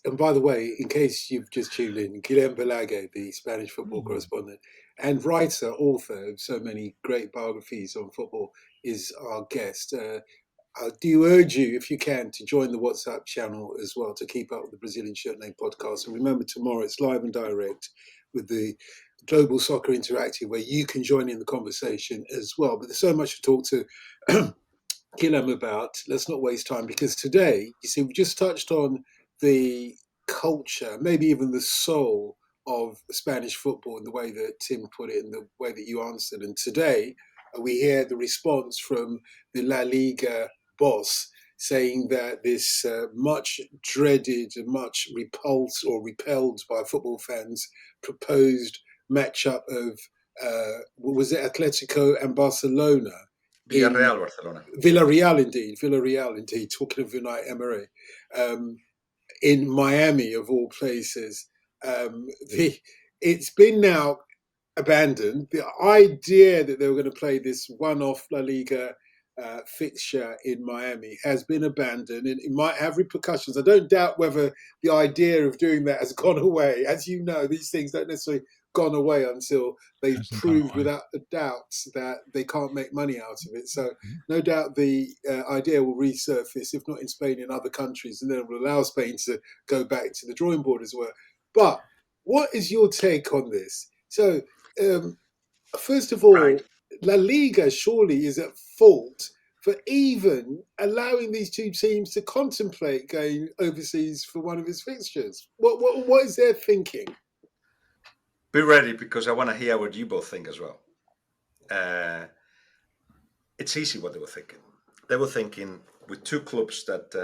and by the way, in case you've just tuned in, Guillem Balagué, the Spanish football Mhm. correspondent and writer, author of so many great biographies on football, is our guest. I do urge you, if you can, to join the WhatsApp channel as well to keep up with the Brazilian Shirt Name podcast. And remember, tomorrow it's live and direct with the Global Soccer Interactive, where you can join in the conversation as well. But there's so much to talk to Guillem about. Let's not waste time, because today, you see, we just touched on the culture, maybe even the soul of Spanish football in the way that Tim put it and the way that you answered. And today, we hear the response from the La Liga boss saying that this much dreaded and much repulsed or repelled by football fans proposed matchup of, was it Atletico and Barcelona in Villarreal, Barcelona. Villarreal indeed, talking of Unai Emery, um, in Miami of all places. It's been now abandoned. The idea that they were going to play this one-off La Liga fixture in Miami has been abandoned, and it might have repercussions. I don't doubt whether the idea of doing that has gone away. As you know, these things don't necessarily gone away until they've Hasn't gone proved away. without a doubt that they can't make money out of it. So Mhm. no doubt the idea will resurface, if not in Spain, in other countries, and then it will allow Spain to go back to the drawing board as well. But what is your take on this? So um, first of Right. all, La Liga surely is at fault for even allowing these two teams to contemplate going overseas for one of its fixtures. What is their thinking? Be ready, because I want to hear what you both think as well. It's easy what they were thinking. They were thinking, with two clubs that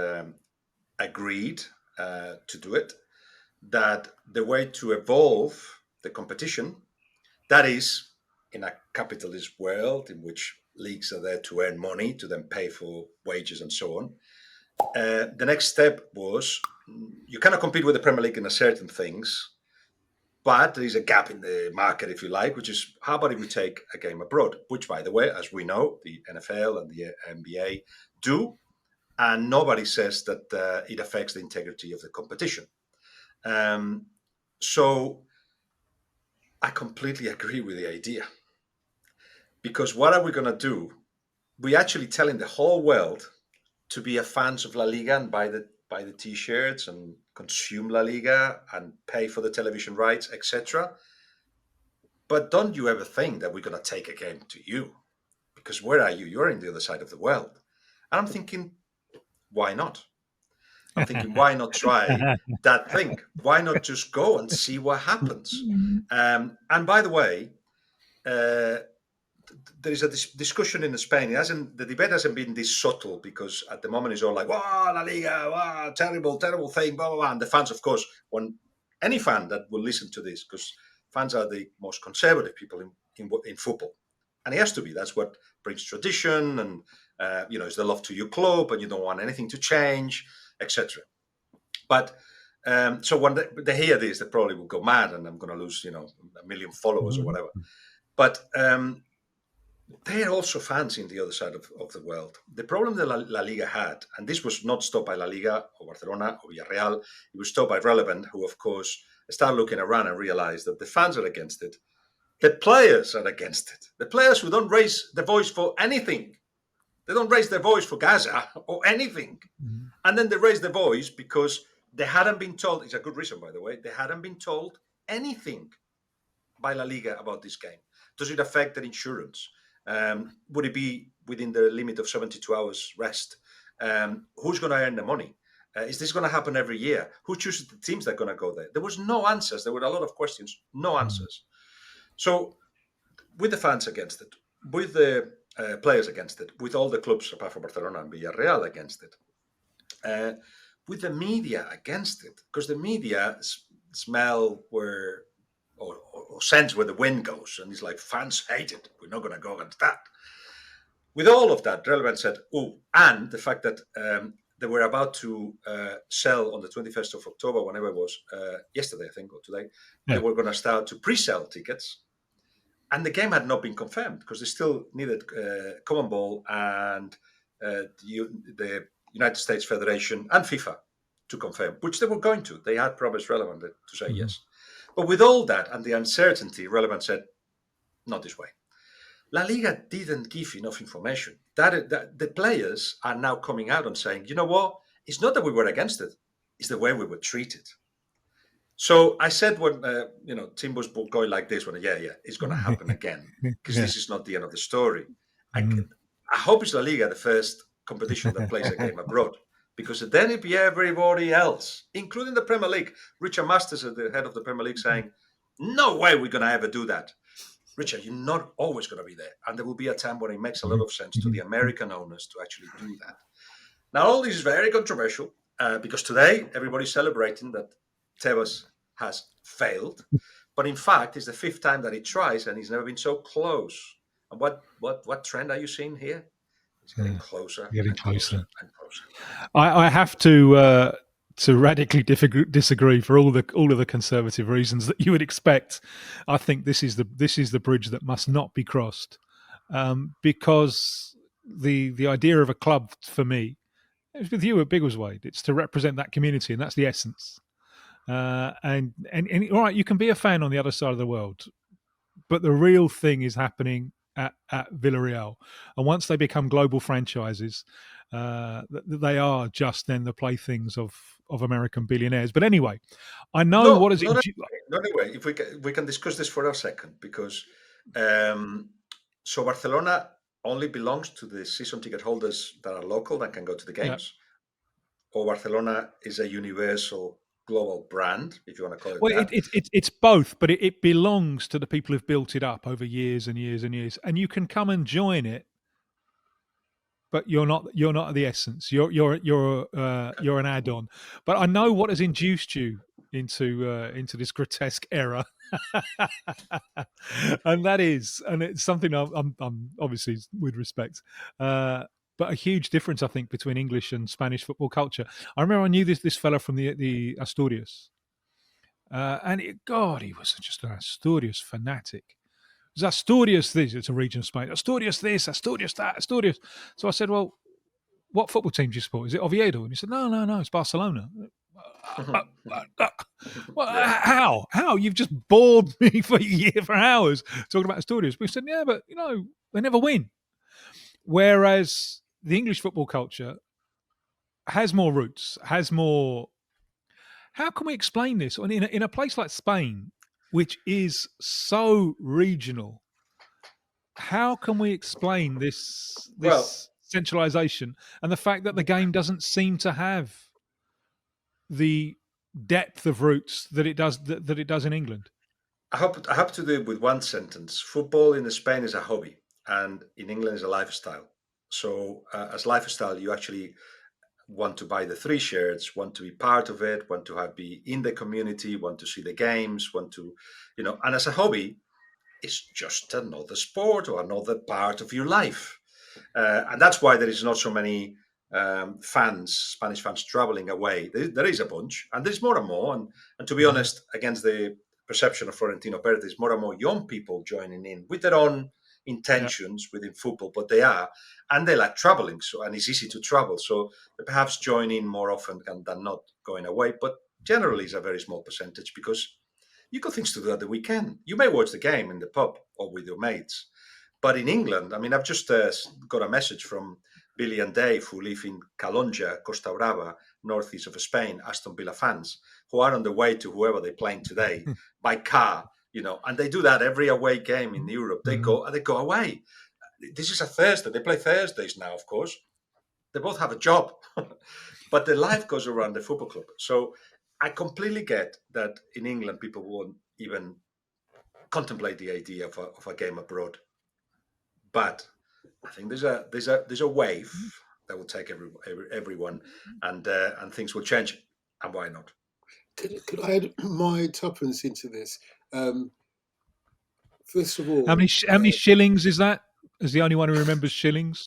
agreed to do it, that the way to evolve the competition, that is, in a capitalist world in which leagues are there to earn money, to then pay for wages and so on, the next step was, you cannot compete with the Premier League in certain things, but there is a gap in the market, if you like, which is, how about if we take a game abroad, which, by the way, as we know, the NFL and the NBA do, and nobody says that it affects the integrity of the competition. So I completely agree with the idea, because what are we going to do? We're actually telling the whole world to be a fans of La Liga and buy the T-shirts and consume La Liga and pay for the television rights, etc. But don't you ever think that we're going to take a game to you? Because where are you? You're in the other side of the world. And I'm thinking, why not? I'm thinking, why not try that thing? Why not just go and see what happens? And by the way, uh, there is a discussion in Spain. The debate hasn't been this subtle, because at the moment it's all like, "Wow, La Liga, wow, terrible, terrible thing," blah blah blah. And the fans, of course, when any fan that will listen to this, because fans are the most conservative people in football, and it has to be. That's what brings tradition, and it's the love to your club, and you don't want anything to change, etc. But so when they hear this, they probably will go mad, and I'm going to lose, a million followers or whatever. But they're also fans in the other side of the world. The problem that La Liga had, and this was not stopped by La Liga or Barcelona or Villarreal, it was stopped by Relevant, who, of course, started looking around and realized that the fans are against it. The players are against it. The players who don't raise their voice for anything. They don't raise their voice for Gaza or anything. And then they raise their voice because they hadn't been told, it's a good reason, by the way, they hadn't been told anything by La Liga about this game. Does it affect their insurance? Would it be within the limit of 72 hours rest? Who's going to earn the money? Is this going to happen every year? Who chooses the teams that are going to go there? There was no answers. There were a lot of questions, no answers. So with the fans against it, with the players against it, with all the clubs apart from Barcelona and Villarreal against it, with the media against it, because the media smell where or sense where the wind goes, and it's like, fans hate it. We're not going to go against that. With all of that, Relevant said, "Oh," and the fact that they were about to sell on the 21st of October, whenever it was, yesterday, I think, or today, they were going to start to pre-sell tickets. And the game had not been confirmed, because they still needed CONMEBOL and the United States Federation and FIFA to confirm, which they were going to. They had promised Relevant to say yes. But with all that and the uncertainty, Relevant said, not this way. La Liga didn't give enough information. That the players are now coming out and saying, you know what? It's not that we were against it; it's the way we were treated. So I said when Tim was going like this, when it's going to happen again because this is not the end of the story. I hope it's La Liga the first competition that plays a game abroad, because then it'd be everybody else, including the Premier League. Richard Masters, at the head of the Premier League, saying, "No way we're going to ever do that." Richard, you're not always going to be there. And there will be a time when it makes a lot of sense to the American owners to actually do that. Now, all this is very controversial because today everybody's celebrating that Tebas has failed. But in fact, it's the fifth time that he tries and he's never been so close. And what trend are you seeing here? It's getting closer and closer and closer. I have to radically disagree for all of the conservative reasons that you would expect. I think this is the bridge that must not be crossed, because the idea of a club for me, it's with you at Biggleswade, it's to represent that community, and that's the essence. And all right, you can be a fan on the other side of the world, but the real thing is happening at Villarreal, and once they become global franchises, they are just then the playthings of American billionaires. But anyway, I know what is it. Anyway, if we can discuss this for a second, because so Barcelona only belongs to the season ticket holders that are local that can go to the games, or Barcelona is a universal global brand, if you want to call it that. It's both, but it belongs to the people who've built it up over years and years and years, and you can come and join it, but you're not the essence. You're an add-on. But I know what has induced you into this grotesque error, and it's something I'm obviously with respect. But a huge difference, I think, between English and Spanish football culture. I remember I knew this fella from the Asturias, and he was just an Asturias fanatic. It was Asturias this, it's a region of Spain. Asturias this, Asturias that, Asturias. So I said, well, what football team do you support? Is it Oviedo? And he said, no, it's Barcelona. Well, how? You've just bored me for hours talking about Asturias. But he said, yeah, but they never win. Whereas the English football culture has more roots, has more. How can we explain this? And in a place like Spain, which is so regional, how can we explain this centralization and the fact that the game doesn't seem to have the depth of roots that it does in England? I hope to do it with one sentence. Football in Spain is a hobby, and in England is a lifestyle. So as lifestyle, you actually want to buy the 3 shirts, want to be part of it, want to be in the community, want to see the games, want to, and as a hobby, it's just another sport or another part of your life. And that's why there is not so many Spanish fans traveling away. There is a bunch, and there's more and more. And to be honest, against the perception of Florentino Perez, there's more and more young people joining in with their own intentions within football, but they like traveling, and it's easy to travel, so they perhaps join in more often than not going away. But generally, it's a very small percentage because you got things to do at the weekend. You may watch the game in the pub or with your mates, but in England, I mean, I've just got a message from Billy and Dave, who live in Calonja, Costa Brava, northeast of Spain, Aston Villa fans, who are on the way to whoever they're playing today by car. And they do that every away game in Europe. They go away. This is a Thursday. They play Thursdays now, of course. They both have a job, but their life goes around the football club. So I completely get that in England, people won't even contemplate the idea of a game abroad. But I think there's a wave that will take everyone, and things will change. And why not? Could I add my tuppence into this? First of all, how many shillings is that? As the only one who remembers shillings.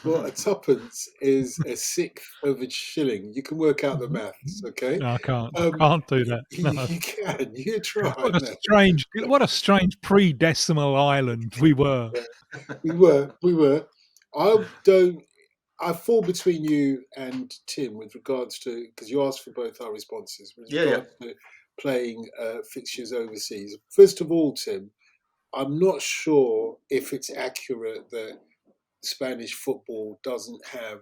Well, a tuppence is a sixth of a shilling. You can work out the maths, okay? No, I can't. I can't do that. No. You can. You try. What a strange pre-decimal island we were. We were. I don't I fall between you and Tim with regards to, because you asked for both our responses, with Yeah, regards to playing fixtures overseas. First of all, Tim, I'm not sure if it's accurate that Spanish football doesn't have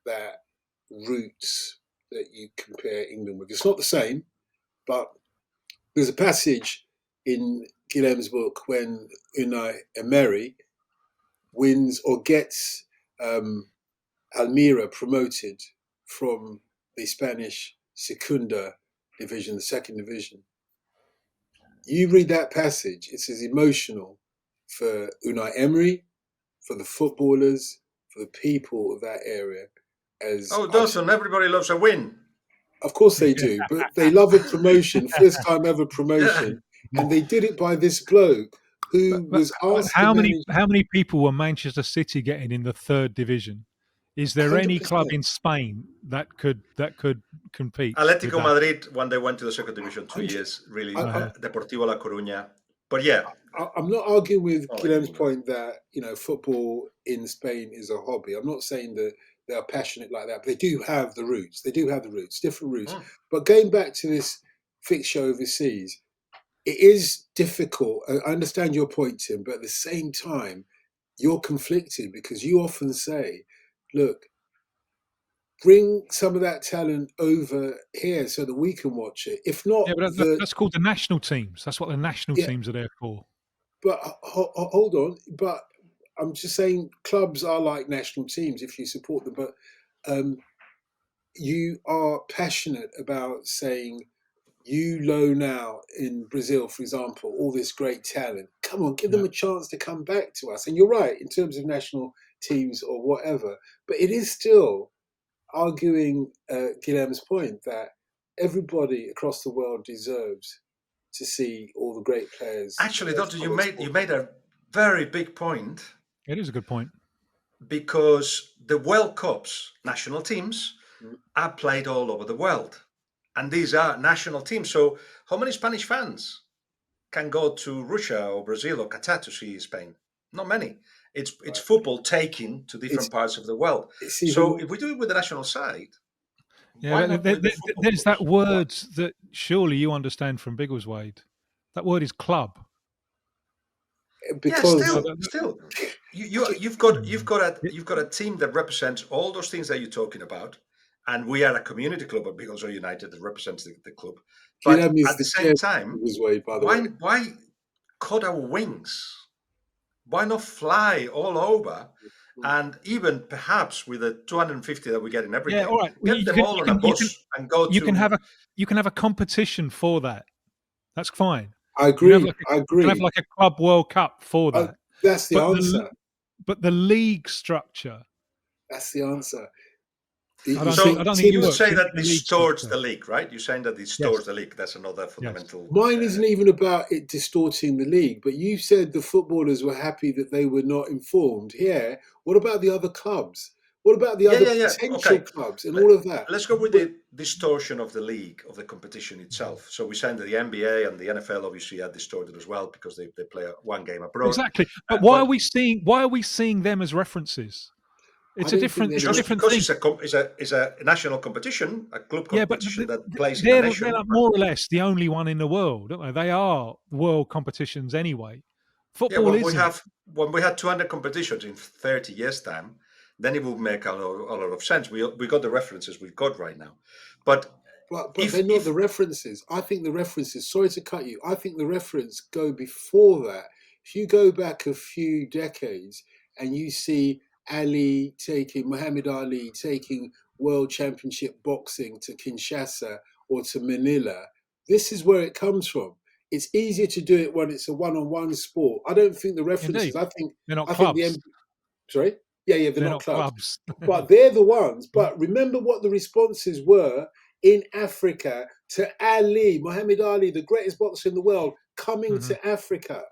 that roots that you compare England with. It's not the same, but there's a passage in Guillem's book when Unai Emery wins or gets Almira promoted from the Spanish Segunda division, the second division. You read that passage, it's as emotional for Unai Emery, for the footballers, for the people of that area as Oh, Dawson, everybody loves a win. Of course they do, but they love a promotion, first time ever Yeah. promotion, and they did it by this bloke who But was asked to how manage many people were Manchester City getting in the third division? Is there any club 100%. in Spain that could compete with Atletico that? Madrid, when they went to the second division 2 years, really, I, Deportivo La Coruña. But yeah, I'm not arguing with not like Guillem's England. point that football in Spain is a hobby. I'm not saying that they are passionate like that, but they do have the roots. They do have the roots, different roots. But going back to this fixture overseas, it is difficult. I understand your point, Tim, but at the same time, you're conflicted because you often say, look, bring some of that talent over here so that we can watch it. If not Yeah, but that's called the national teams. That's what the national yeah, teams are there for. but hold on. But I'm just saying clubs are like national teams if you support them. But you are passionate about saying, you loan out in Brazil, for example, all this great talent. Come on, give them a chance to come back to us. And you're right, in terms of national teams or whatever. But it is still arguing Guillem's point that everybody across the world deserves to see all the great players. Actually, Doctor, you made a very big point. It is a good point. Because the World Cups national teams are played all over the world. And these are national teams. So how many Spanish fans can go to Russia or Brazil or Qatar to see Spain? Not many. It's football taken to different parts of the world. So if we do it with the national side, why not with the football there's clubs? that word that surely you understand from Biggleswade. That word is club. Because still, you've got a team that represents all those things that you're talking about, and we are a community club at Big Also United that represents the club. But Guillem is at the the same time, Biggleswade, by the way. why cut our wings? Why not fly all over? And even perhaps with the 250 that we get in every game, all right. get them all on a bus and go you to. You can have a competition for that. That's fine. I agree. You can have like a club World Cup for that. That's the answer. But the league structure. That's the answer. I don't think you would say that distorts the league, right? You're saying that distorts the league. That's another fundamental. Mine isn't even about it distorting the league, but you said the footballers were happy that they were not informed. Yeah. What about the other clubs? What about the other potential clubs and all of that? Let's go with the distortion of the league, of the competition itself. So we're saying that the NBA and the NFL obviously are distorted as well because they play one game abroad. Exactly. But why are we seeing them as references? It's a different thing. It's a national competition, a club competition that plays in a nation. They're more or less the only one in the world, don't they? They are world competitions anyway. Football isn't. When we had 200 competitions in 30 years' time, then it would make a lot of sense. We got the references we've got right now. But they're not the references. I think the references, sorry to cut you, I think the reference go before that. If you go back a few decades and you see Muhammad Ali taking world championship boxing to Kinshasa or to Manila, this is where it comes from. It's easier to do it when it's a one-on-one sport. I don't think the references. Indeed. I think they're not clubs. Sorry? Yeah, they're not clubs. But they're the ones. But remember what the responses were in Africa to Muhammad Ali, the greatest boxer in the world, coming to Africa.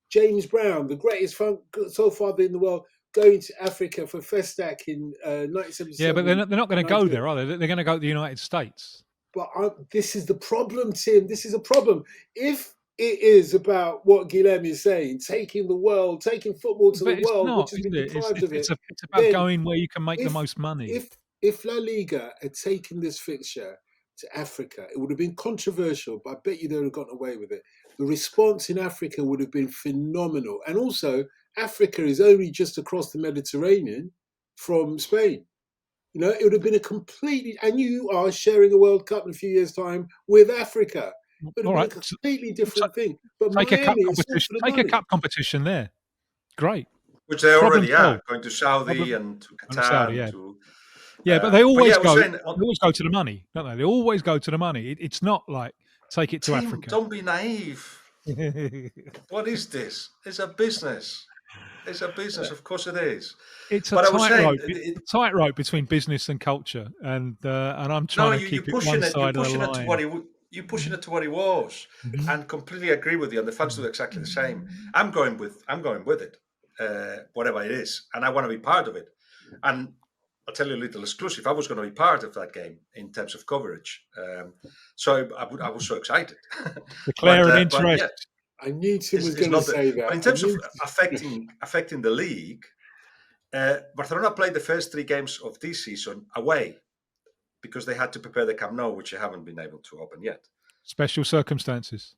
James Brown, the greatest so far in the world, going to Africa for Festac in 1977. Yeah, but they're not going to go there, are they? They're going to go to the United States. But this is the problem, Tim. This is a problem. If it is about what Guillem is saying, taking football to the But it's world, not, which has is been it? deprived of it. It's about Then going where you can make the if most money. if La Liga had taken this fixture to Africa, it would have been controversial, but I bet you they would have gotten away with it. The response in Africa would have been phenomenal. And also, Africa is only just across the Mediterranean from Spain. You know, it would have been a completely, and you are sharing a World Cup in a few years' time with Africa. It would have All been a right, completely so different thing. But take a cup Miami is all competition. for the Take a money. cup competition there. Great. Which they Problem already are solved. going to Saudi Problem. and to On Qatar Saudi, and yeah. to. Yeah, but they But yeah, always I was go. saying, They always go to the money, don't they? They always go to the money. It's not like take it to Tim, Africa. don't be naive. What is this? It's a business. It's a business. Of course it is. It's a But I was saying, tightrope between business and culture, and I'm no, trying to you're keep it one pushing it. You're side of the pushing it to line. what you're pushing it to what he was, Mhm. and completely agree with you. And the fans do exactly the same. I'm going with it, whatever it is, and I want to be part of it. And I'll tell you a little exclusive. I was going to be part of that game in terms of coverage, so I was so excited. Declare an But interest. yeah, I knew Tim was it's going to not the. say But that. in I terms of knew. affecting the league, Barcelona played the first 3 games of this season away because they had to prepare the Camp Nou, which they haven't been able to open yet. Special circumstances.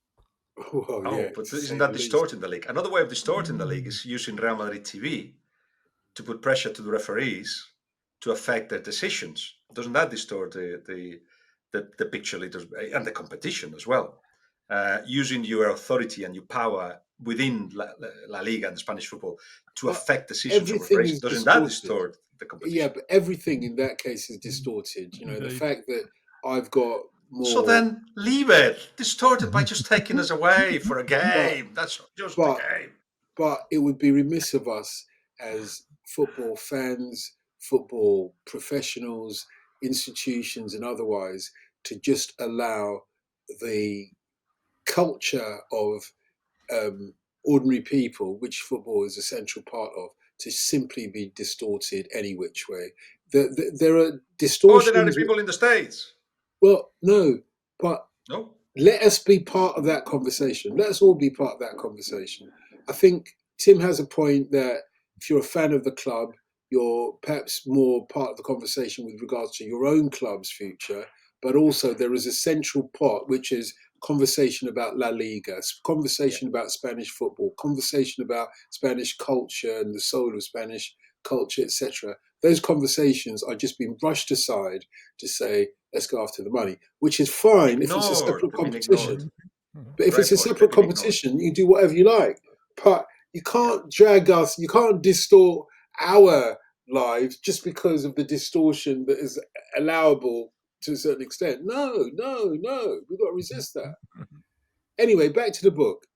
Well, yeah, But to isn't say that the least. distorting the league? Another way of distorting the league is using Real Madrid TV to put pressure to the referees to affect their decisions. Doesn't that distort the picture leaders and the competition as well? Using your authority and your power within La Liga and the Spanish football to But affect decisions of everything referees. is Doesn't that distorted. distort the Yeah, competition? but everything in that case is distorted. You know, the Indeed. fact that I've got So more, then leave it. Distorted by just taking us away for a but game. That's just a but game. but it would be remiss of us as football fans, football professionals, institutions, and otherwise to just allow the culture of ordinary people, which football is a central part of, to simply be distorted any which way. There are Ordinary distortions. people in the States. Well, no, but No? let us be part of that conversation. Let us all be part of that conversation. I think Tim has a point that if you're a fan of the club, you're perhaps more part of the conversation with regards to your own club's future, but also there is a central part, which is conversation about La Liga, conversation about Spanish football, conversation about Spanish culture and the soul of Spanish culture, etc. Those conversations are just being brushed aside to say, let's go after the money, which is fine if it's a Ignored. separate They've been ignored. competition. But if it's Great a point. They've separate been ignored. competition, you do whatever you like. But you can't drag us, you can't distort our lives just because of the distortion that is allowable to a certain extent. No, no, no. We've got to resist that. Anyway, back to the book.